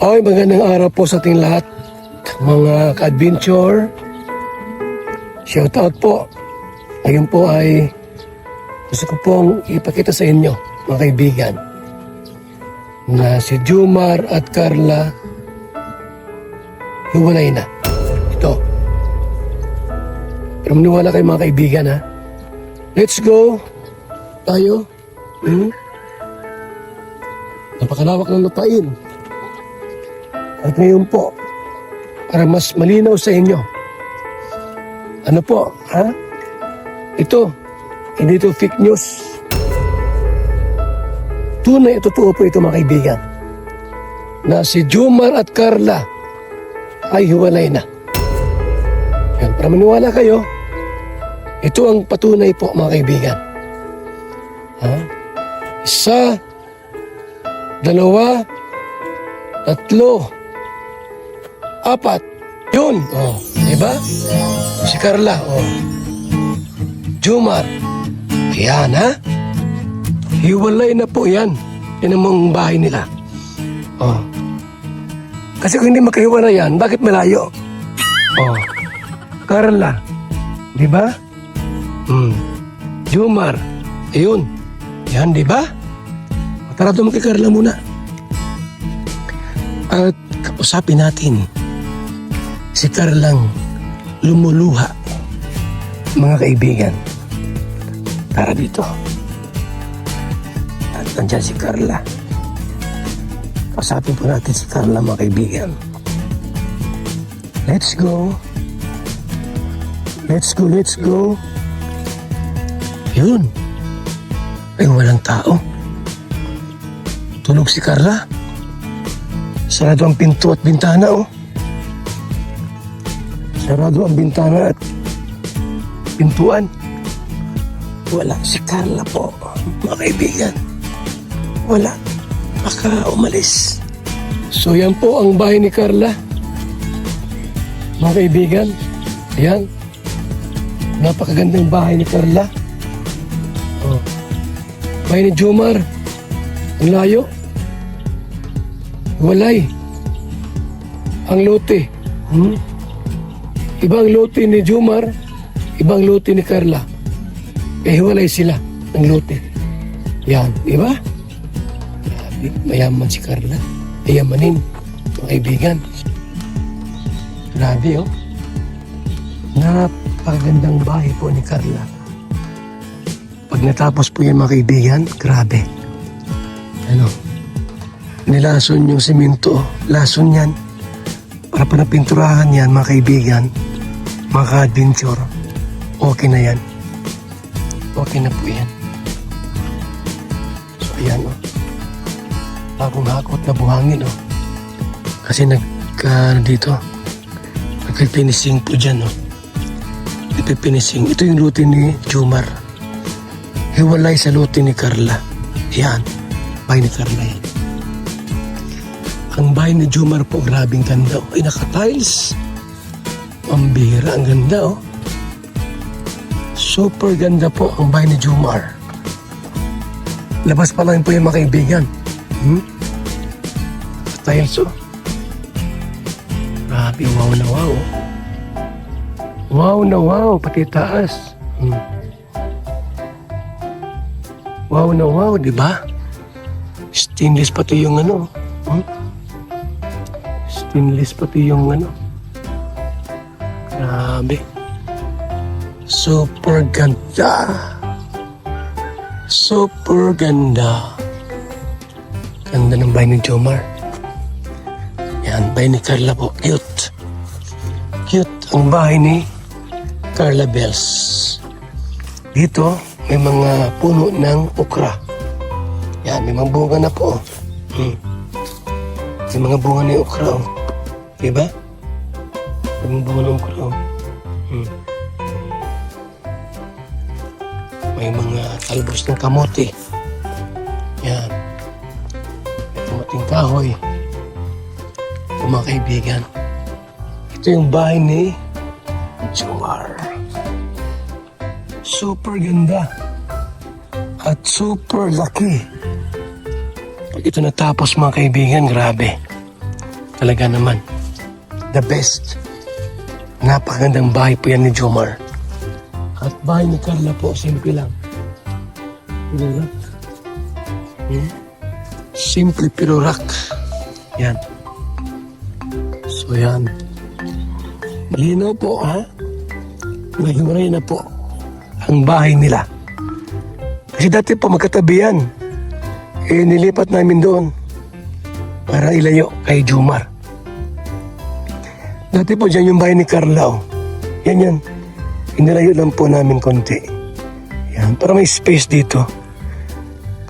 Ay, magandang araw po sa ating lahat, mga ka-adventure. Shout out po. Ngayon po ay gusto ko pong ipakita sa inyo, mga kaibigan, na si Jomar at Carla hiwalay na. Ito. Pero maniwala kayo, mga kaibigan, ha? Let's go. Tayo. Napakalawak ng lupain. At ngayon po, para mas malinaw sa inyo, ano po, ha? Ito, hindi ito fake news. Tunay, totoo po ito, mga kaibigan, na si Jomar at Carla ay hiwalay na. Yan, para maniwala kayo, ito ang patunay po, mga kaibigan. Ha? Isa, dalawa, tatlo, apat. Yun. Oh, diba? Si Carla. Oh. Jomar. Ayan, ha? Hiwalay na po yan. Yan ang bahay nila. Oh. Kasi kung hindi magkahiwalay yan, bakit malayo? Oh. Carla. Diba? Jomar. Ayun. Yan, diba? Tara doon kay Carla muna. At kausapin natin si Carlang lumuluha. Mga kaibigan, tara dito. At nandiyan si Carla. Kausapin po natin si Carla, mga kaibigan. Let's go. Let's go, let's go. Yun. Ay, walang tao. Tulog si Carla. Sarado ang pinto at bintana, oh. Sarado ang bintana at pintuan. Wala si Carla po, mga kaibigan. Wala. Baka umalis. So yan po ang bahay ni Carla, mga kaibigan. Ayan. Napakagandang bahay ni Carla. Oh. Bahay ni Jomar. Ang layo. Walay. Ang lote. Ibang lote ni Jomar, ibang lote ni Carla. Eh, hiwalay sila ng lote. Yan, di ba? Grabe, mayaman si Carla. Yamanin, mga kaibigan. Grabe, oh. Napakagandang bahay po ni Carla. Pag natapos po yan, mga kaibigan, grabe. Ano? Nilason yung simento, lason yan. Para pa napinturahan yan, mga kaibigan, mga ka-adventure, okay na yan. Okay na po yan. So, ayan, oh. Bagong hakot na buhangin, oh. Kasi dito, nagpipinising po dyan, oh. Nagpipinising. Ito yung luti ni Jomar. Hiwalay sa luti ni Carla. Yan. Bahay ni Carla yan. Ang bahay ni Jomar po, grabing ganda, oh. Ay, naka-tiles. Ang bihira, ang ganda, oh. Super ganda po ang bahay ni Jomar. Labas pa lang po yung mga kaibigan. Tiles, oh. Grabe, wow na wow. Wow na wow, pati taas. Wow na wow, di ba? Stainless pati yung ano. Stainless pati yung ano. Grabe. Super ganda. Super ganda. Ganda ng bahay ni Jomar. Yan, bahay ni Carla po. Cute. Cute ang bahay ni Carla Bells. Dito, may mga puno ng okra. Yan, may mga bunga na po. May mga bunga na yung okra, oh. Diba? May mga bunga ng okra, oh. May mga talbos ng kamote. Yan. May kamoting kahoy. Ito, mga kaibigan. Ito yung bahay ni Jomar. Super ganda. At super laki. Pag ito natapos, mga kaibigan, grabe. Talaga naman. The best. Napakagandang bahay po yan ni Jomar. At bahay ni Carla po, simple lang. Pero rock. Simple pero rock. Yan. So yan. Malinaw po, ha? Nahiwalay na po ang bahay nila. Kasi dati po magkatabi yan. Nilipat namin doon para ilayo kay Jomar. Dati po dyan yung bahay ni Carla. Oh. Yan. Inilayo lang po namin konti. Yan, para may space dito.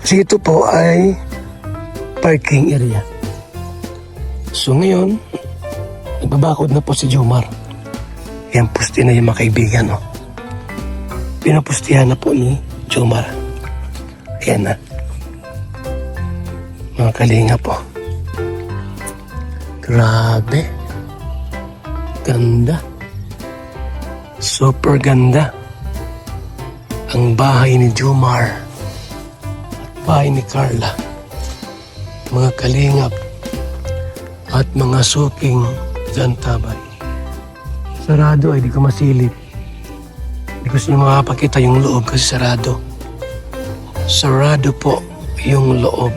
Kasi ito po ay parking area. So ngayon, nagbabakod na po si Jomar. Yan, pusti na yung mga kaibigan. Oh. Pinapustihan na po ni Jomar. Ayan na. Mga kalinga po. Grabe. Ganda. Super ganda. Ang bahay ni Jomar at bahay ni Carla. Mga kalingap at mga suking gantabay. Sarado ay di ko masilip. Hindi ko siya makapakita yung loob kasi sarado. Sarado po yung loob.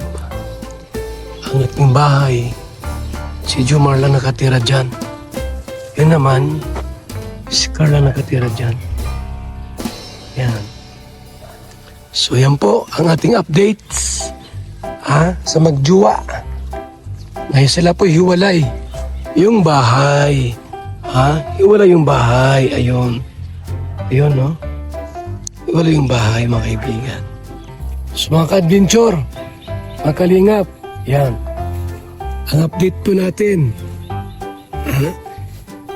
Ang ating bahay, si Jomar lang nakatira dyan. Yun naman, si Carla nakatira dyan. Yan. So yan po ang ating updates sa magjuwa. Ngayon sila po hiwalay. Yung bahay. Hiwalay yung bahay. Ayun. Ayun, no? Hiwalay yung bahay, mga kaibigan. So mga ka-adventure, mga kalingap, yan. Ang update po natin.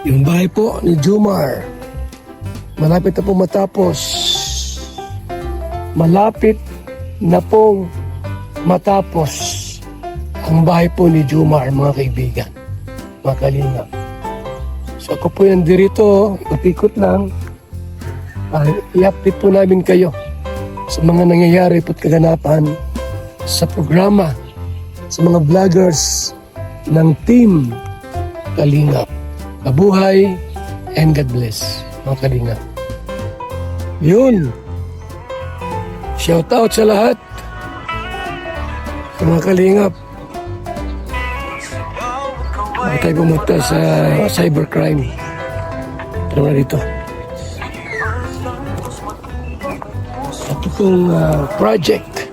Yung bahay po ni Jomar. Malapit na po matapos. Malapit na pong matapos ang bahay po ni Jomar, mga kaibigan. Mga kalingap. So ako po yan dirito, ikot-ikot lang. I-update po namin kayo sa mga nangyayari po't kaganapan sa programa, sa mga vloggers ng Team Kalingap. Mabuhay and God bless, mga Kalingap. Yun. Shout out sa lahat. Sa mga Kalingap. Bago tayo pumunta sa cybercrime. Tara na dito. Ito pong project,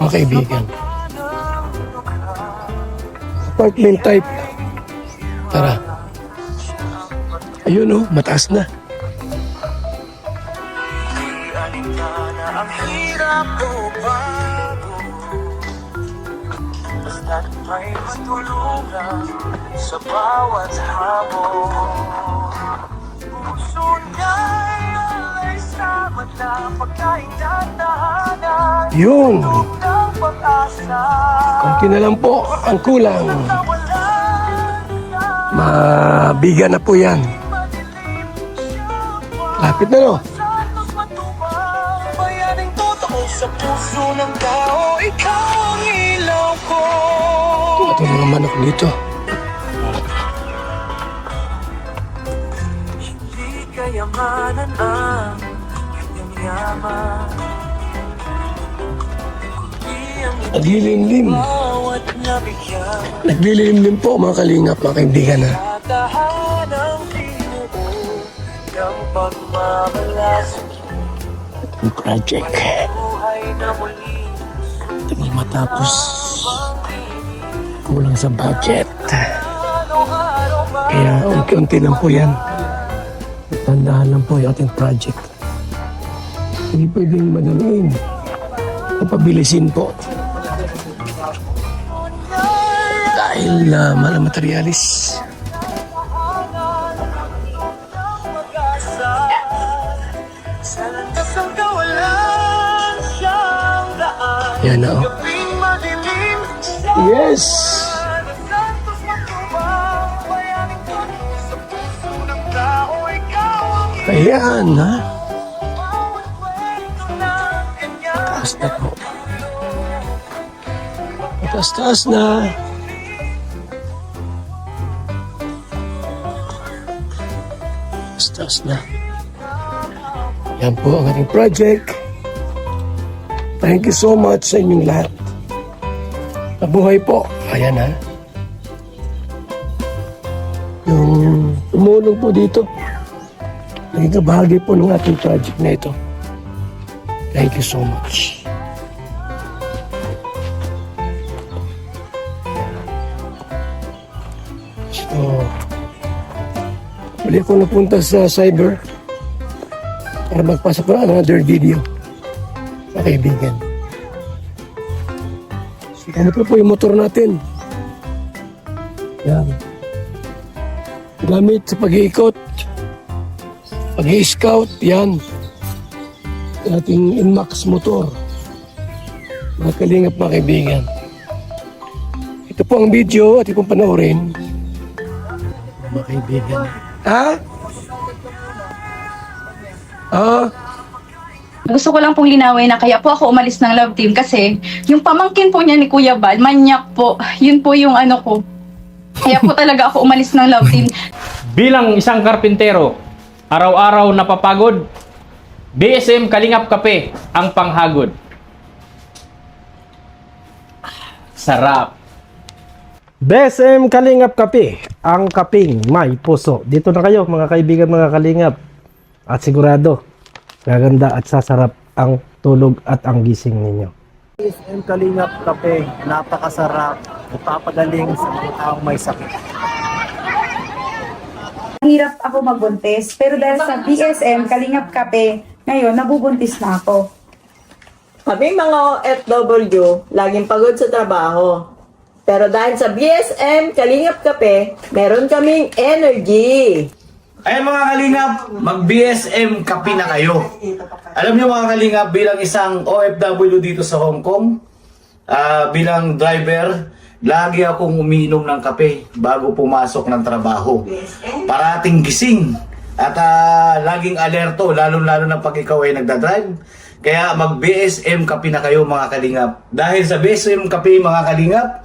mga kaibigan. Apartment type. Tara. Ayun, oh, mataas na. Ang hirap o bago, basta't may matulungan sa bawat hamon. Puso niya'y alay sa mata, pagkainandahanan. Yun. Ng pag-asa. Konti na lang po ang kulang. Mabiga na po yan. Lapit na, no? Sa puso ng tao, ikaw ang ilaw ko. Ito mga manok dito. Hindi kayamanan ang kanyang yaman, kundi ang Naglilimlim. bawat nabigyan. Naglilimlim po, mga kalingap, mga kaibigan, ha? Tatahan ang binuo ng pagmamalasok. Ang project. Buhay na muli. Ito mga matapos. Kulang sa budget. Kaya unti-unti lang po yan. Tandahan lang po yung ating project. Hindi pwedeng madaliin. O pabilisin po. Dahil mahal ang materialis. Sa landas ng kawalan siyang daan. Yan na, oh. Gabing madilim siya. Yes! Santos matubang, bayaning puno sa puso ng tao. Ikaw ang Ayan, ha? bawat kwento ng kanyang Taas na po. Taas-taas na. taas na. Yan po ang ating project. Thank you so much sa inyong lahat. Mabuhay po. Ayan ha. Yung tumulong po dito. Naging kabahagi po ng ating project na ito. Thank you so much. So, muli ako napunta sa cyber para magpasok na another video, mga kaibigan. So, ganito po yung motor natin. Yan. Gamit sa pag-iikot, pag-i-scout, yan. Ating Inmax motor. Mga kalingap, mga kaibigan. Ito po ang video at itong panoorin. Mga kaibigan. Ha? Gusto ko lang pong linawin na kaya po ako umalis ng Love Team kasi yung pamangkin po niya ni Kuya Bal, manyak po. Yun po yung ano ko. Kaya po talaga ako umalis ng Love Team. Bilang isang karpintero, araw-araw napapagod, BSM Kalingap Kape ang panghagod. Sarap. BSM Kalingap Kape, ang kaping may puso. Dito na kayo mga kaibigan, mga kalingap. At sigurado, gaganda at sasarap ang tulog at ang gising ninyo. BSM Kalingap Kape, napakasarap, napapagaling sa mga taong may sakit. Hirap ako magbuntis, pero dahil sa BSM Kalingap Kape, ngayon nabubuntis na ako. Kami mga OFW, laging pagod sa trabaho. Pero dahil sa BSM Kalingap Kape, meron kaming energy. Ayan mga kalingap, mag-BSM kape na kayo. Alam niyo mga kalingap, bilang isang OFW dito sa Hong Kong, bilang driver, lagi akong umiinom ng kape bago pumasok ng trabaho. Parating gising at laging alerto, lalo-lalo na pag ikaw ay nagdadrive. Kaya mag-BSM kape na kayo mga kalingap. Dahil sa BSM kape mga kalingap,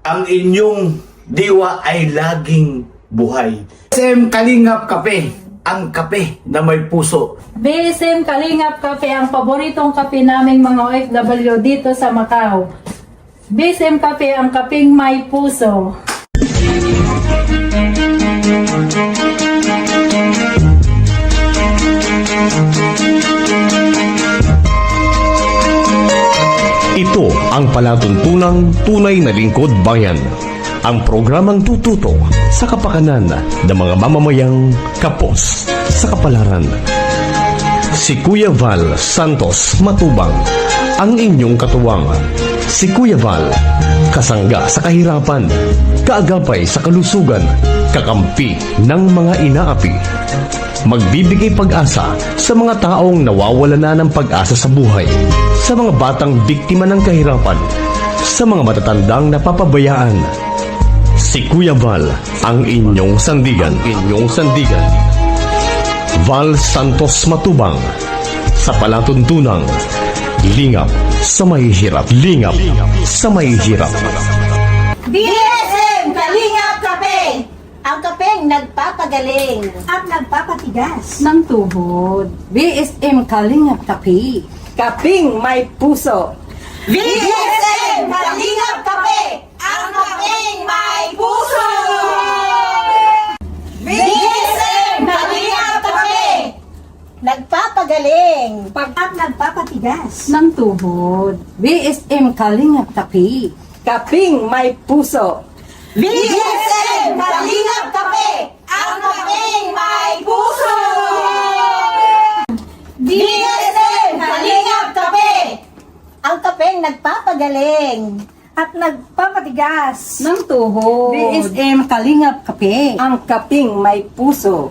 ang inyong diwa ay laging buhay. BSM Kalingap Kape, ang kape na may puso. BSM Kalingap Kape, ang paboritong kape naming mga OFW dito sa Macau. BSM Kape, ang kapeng may puso. Ito ang palatuntunang tunay na lingkod bayan. Ang programang tututo sa kapakanan ng mga mamamayang kapos sa kapalaran. Si Kuya Val Santos Matubang, ang inyong katuwang. Si Kuya Val, kasangga sa kahirapan, kaagapay sa kalusugan, kakampi ng mga inaapi. Magbibigay pag-asa sa mga taong nawawala na ng pag-asa sa buhay, sa mga batang biktima ng kahirapan, sa mga matatandang napapabayaan. Si Kuya Val, ang inyong sandigan. Val Santos Matubang, sa palatuntunang lingap sa mahihirap. BSM Kalingap Kape, ang kapeng nagpapagaling At nagpapatigas. Ng tuhod. BSM Kalingap Kape. kaping may puso. BSM Kalingap Kape, ang kapeng may puso! BSM Kalingap Kape, nagpapagaling. At nagpapatigas. Ng tuhod. BSM Kalingap Kape. Kaping may puso. BSM Kalingap Kape, ang kapeng may puso! BSM Kalingap Kape, ang kapeng nagpapagaling. At nagpapatigas. Ng tuhod. BSM Kalingap Kape. Ang kaping may puso.